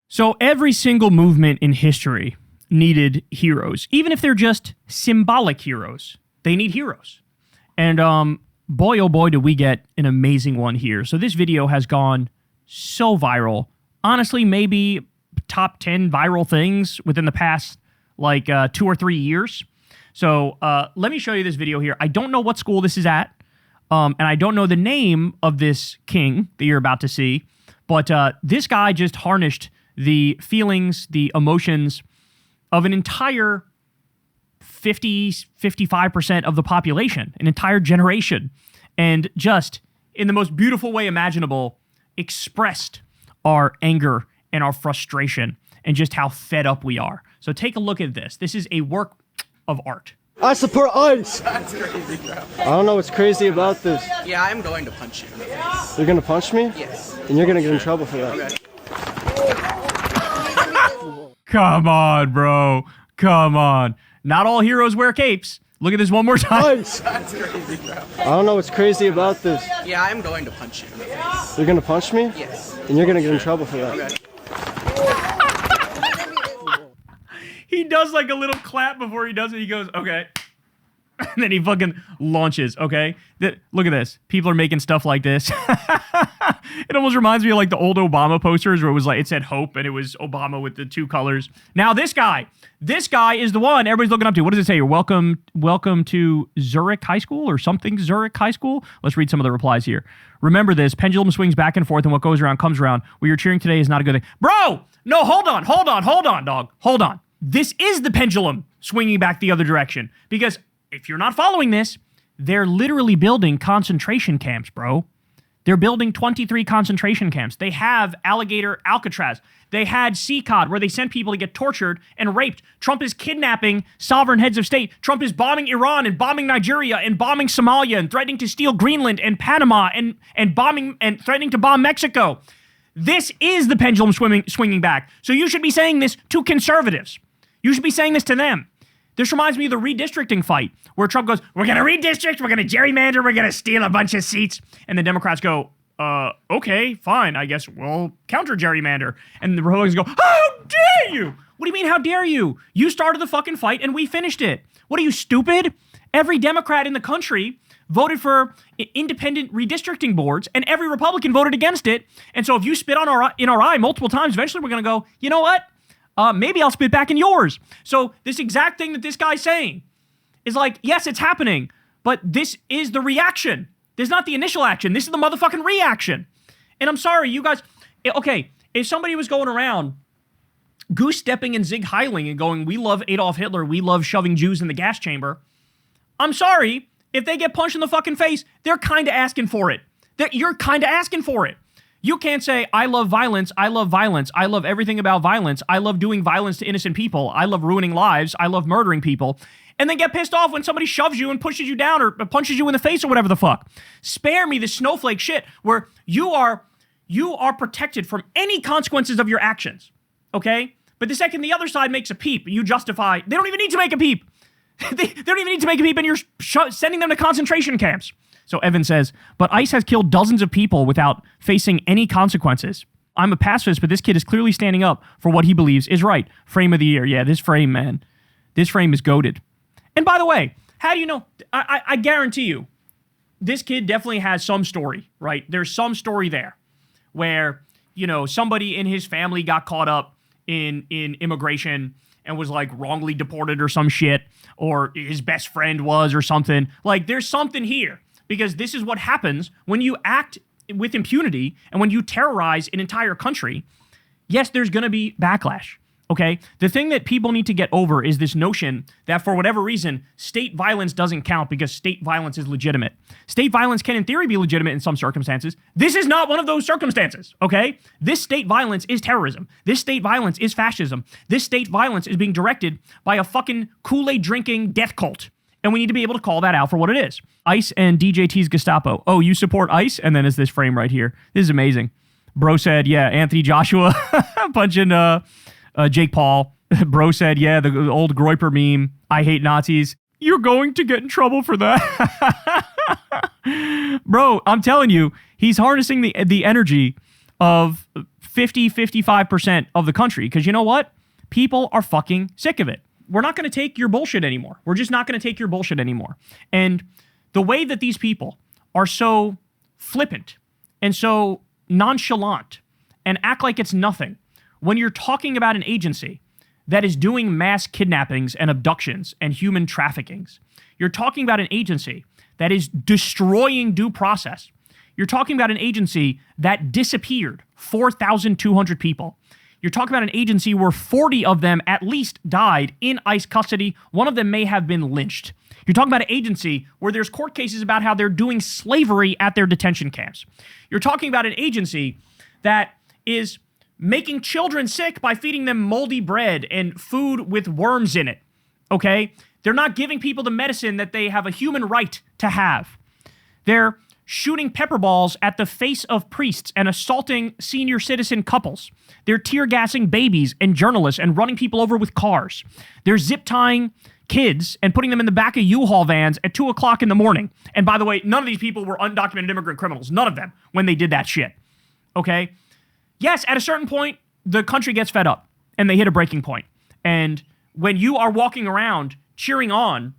So every single movement in history needed heroes, even if they're just symbolic heroes. They need heroes. And boy, oh boy, do we get an amazing one here. So this video has gone so viral. Honestly, maybe top 10 viral things within the past, 2 or 3 years. So let me show you this video here. I don't know what school this is at, and I don't know the name of this king that you're about to see, but this guy just harnessed the feelings, the emotions of an entire 55% of the population, an entire generation, and just, in the most beautiful way imaginable, expressed our anger and our frustration and just how fed up we are. So take a look at this. This is a work of art. I support ICE! That's crazy, bro. I don't know what's crazy about this. Yeah, I'm going to punch you in the face. You're gonna punch me? Yes. And you're gonna get in trouble for that. Okay. Come on, bro. Come on. Not all heroes wear capes. Look at this one more time. ICE! That's crazy, bro. I don't know what's crazy about this. Yeah, I'm going to punch you in the face. You're gonna punch me? Yes. And you're gonna get in trouble for that. Okay. He does like a little clap before he does it. He goes, okay. And then he fucking launches, okay? Look at this. People are making stuff like this. It almost reminds me of like the old Obama posters where it was like, it said hope and it was Obama with the two colors. Now this guy is the one everybody's looking up to. What does it say here? Welcome to Zurich High School or something, Zurich High School? Let's read some of the replies here. Remember this, pendulum swings back and forth and what goes around comes around. What you're cheering today is not a good thing. Bro, no, hold on, dog. Hold on. This is the pendulum swinging back the other direction. Because if you're not following this, they're literally building concentration camps, bro. They're building 23 concentration camps. They have alligator Alcatraz. They had CCOD, where they sent people to get tortured and raped. Trump is kidnapping sovereign heads of state. Trump is bombing Iran and bombing Nigeria and bombing Somalia and threatening to steal Greenland and Panama and bombing and threatening to bomb Mexico. This is the pendulum swinging back. So you should be saying this to conservatives. You should be saying this to them. This reminds me of the redistricting fight where Trump goes, we're going to redistrict, we're going to gerrymander, we're going to steal a bunch of seats. And the Democrats go, okay, fine, I guess we'll counter gerrymander. And the Republicans go, how dare you? What do you mean, how dare you? You started the fucking fight and we finished it. What are you, stupid? Every Democrat in the country voted for independent redistricting boards and every Republican voted against it. And so if you spit in our eye multiple times, eventually we're going to go, you know what? Maybe I'll spit back in yours. So this exact thing that this guy's saying is like, yes, it's happening, but this is the reaction. This is not the initial action. This is the motherfucking reaction. And I'm sorry, you guys, okay, if somebody was going around goose-stepping and zig-heiling and going, we love Adolf Hitler, we love shoving Jews in the gas chamber, I'm sorry, if they get punched in the fucking face, they're kind of asking for it. You're kind of asking for it. You can't say, I love violence, I love violence, I love everything about violence, I love doing violence to innocent people, I love ruining lives, I love murdering people, and then get pissed off when somebody shoves you and pushes you down or punches you in the face or whatever the fuck. Spare me the snowflake shit where you are protected from any consequences of your actions, okay? But the second the other side makes a peep, you justify, they don't even need to make a peep. They don't even need to make a peep and you're sending them to concentration camps. So Evan says, but ICE has killed dozens of people without facing any consequences. I'm a pacifist, but this kid is clearly standing up for what he believes is right. Frame of the year. Yeah, this frame, man. This frame is goated. And by the way, how do you know? I guarantee you, this kid definitely has some story, right? There's some story there where, you know, somebody in his family got caught up in immigration and was like wrongly deported or some shit, or his best friend was or something. Like, there's something here. Because this is what happens when you act with impunity and when you terrorize an entire country. Yes, there's going to be backlash, okay? The thing that people need to get over is this notion that for whatever reason, state violence doesn't count because state violence is legitimate. State violence can in theory be legitimate in some circumstances. This is not one of those circumstances, okay? This state violence is terrorism. This state violence is fascism. This state violence is being directed by a fucking Kool-Aid drinking death cult. And we need to be able to call that out for what it is. ICE and DJT's Gestapo. Oh, you support ICE? And then it's this frame right here. This is amazing. Bro said, yeah, Anthony Joshua punching Jake Paul. Bro said, yeah, the old Groyper meme. I hate Nazis. You're going to get in trouble for that. Bro, I'm telling you, he's harnessing the energy of 55% of the country. Because you know what? People are fucking sick of it. We're not going to take your bullshit anymore. We're just not going to take your bullshit anymore. And the way that these people are so flippant and so nonchalant and act like it's nothing when you're talking about an agency that is doing mass kidnappings and abductions and human traffickings. You're talking about an agency that is destroying due process. You're talking about an agency that disappeared 4,200 people. You're talking about an agency where 40 of them at least died in ICE custody. One of them may have been lynched. You're talking about an agency where there's court cases about how they're doing slavery at their detention camps. You're talking about an agency that is making children sick by feeding them moldy bread and food with worms in it, okay? They're not giving people the medicine that they have a human right to have. They're shooting pepper balls at the face of priests and assaulting senior citizen couples. They're tear gassing babies and journalists and running people over with cars. They're zip tying kids and putting them in the back of U-Haul vans at 2 o'clock in the morning. And by the way, none of these people were undocumented immigrant criminals. None of them when they did that shit, okay? Yes, at a certain point, the country gets fed up and they hit a breaking point. And when you are walking around cheering on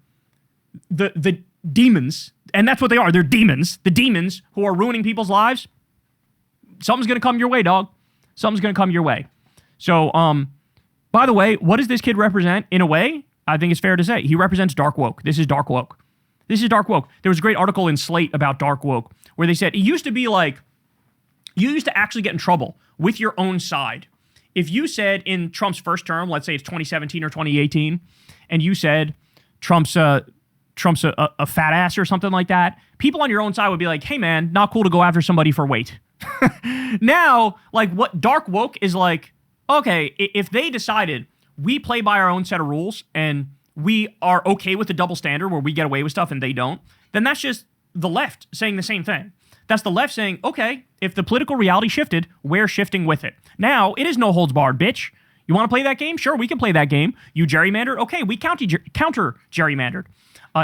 the demons, and that's what they are, they're demons, the demons who are ruining people's lives, something's going to come your way, dog. Something's going to come your way. So, by the way, what does this kid represent? In a way, I think it's fair to say, he represents dark woke. This is dark woke. This is dark woke. There was a great article in Slate about dark woke where they said it used to be like, you used to actually get in trouble with your own side. If you said in Trump's first term, let's say it's 2017 or 2018, and you said Trump's a fat ass or something like that, people on your own side would be like, hey man, not cool to go after somebody for weight. Now, like what dark woke is like, okay, if they decided we play by our own set of rules and we are okay with the double standard where we get away with stuff and they don't, then that's just the left saying the same thing. That's the left saying, okay, if the political reality shifted, we're shifting with it. Now, it is no holds barred, bitch. You want to play that game? Sure, we can play that game. You gerrymandered? Okay, we counter gerrymandered.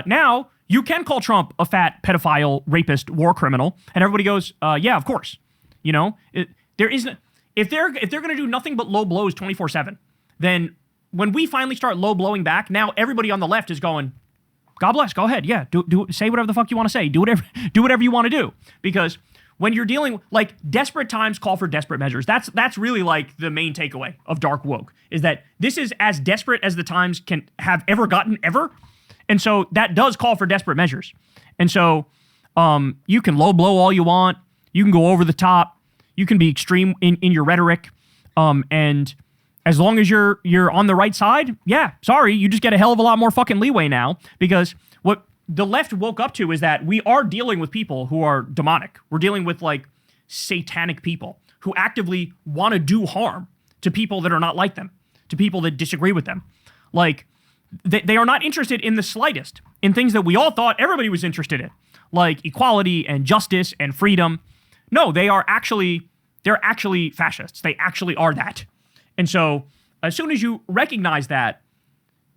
Now, you can call Trump a fat pedophile, rapist, war criminal, and everybody goes, yeah, of course. You know, there isn't. If they're going to do nothing but low blows 24/7, then when we finally start low blowing back, now everybody on the left is going, God bless. Go ahead. Yeah. Do say whatever the fuck you want to say. Do whatever you want to do. Because when you're dealing like desperate times call for desperate measures. That's really like the main takeaway of dark woke is that this is as desperate as the times can have ever gotten ever. And so that does call for desperate measures. And so you can low blow all you want. You can go over the top. You can be extreme in your rhetoric. And as long as you're on the right side, yeah, sorry, you just get a hell of a lot more fucking leeway now because what the left woke up to is that we are dealing with people who are demonic. We're dealing with like satanic people who actively want to do harm to people that are not like them, to people that disagree with them. Like they are not interested in the slightest in things that we all thought everybody was interested in, like equality and justice and freedom. No, they're actually fascists. They actually are that. And so as soon as you recognize that,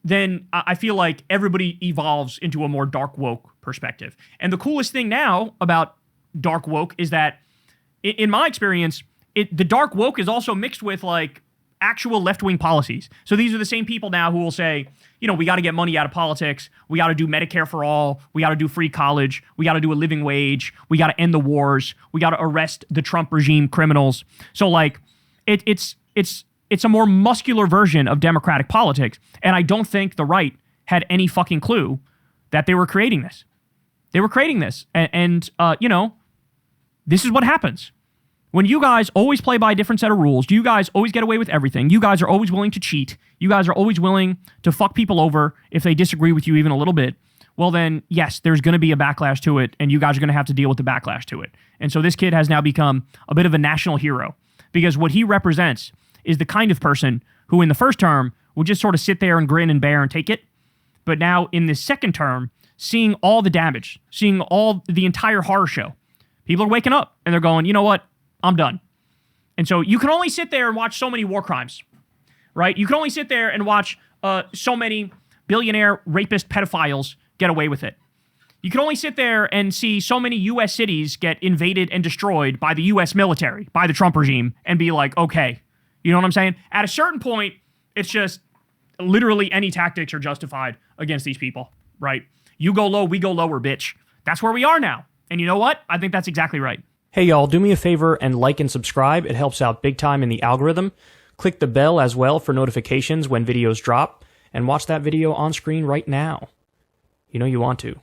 then I feel like everybody evolves into a more dark woke perspective. And the coolest thing now about dark woke is that, in my experience, the dark woke is also mixed with like actual left-wing policies. So these are the same people now who will say, you know, we got to get money out of politics. We got to do Medicare for all. We got to do free college. We got to do a living wage. We got to end the wars. We got to arrest the Trump regime criminals. So like it's a more muscular version of democratic politics. And I don't think the right had any fucking clue that they were creating this. They were creating this. And you know, this is what happens. When you guys always play by a different set of rules, you guys always get away with everything. You guys are always willing to cheat. You guys are always willing to fuck people over if they disagree with you even a little bit. Well then, yes, there's going to be a backlash to it, and you guys are going to have to deal with the backlash to it. And so this kid has now become a bit of a national hero because what he represents is the kind of person who in the first term would just sort of sit there and grin and bear and take it. But now in the second term, seeing all the damage, seeing all the entire horror show, people are waking up and they're going, you know what? I'm done. And so you can only sit there and watch so many war crimes, right? You can only sit there and watch so many billionaire rapist pedophiles get away with it. You can only sit there and see so many U.S. cities get invaded and destroyed by the U.S. military, by the Trump regime, and be like, okay. You know what I'm saying? At a certain point, it's just literally any tactics are justified against these people, right? You go low, we go lower, bitch. That's where we are now. And you know what? I think that's exactly right. Hey y'all, do me a favor and like and subscribe. It helps out big time in the algorithm. Click the bell as well for notifications when videos drop, and watch that video on screen right now. You know you want to.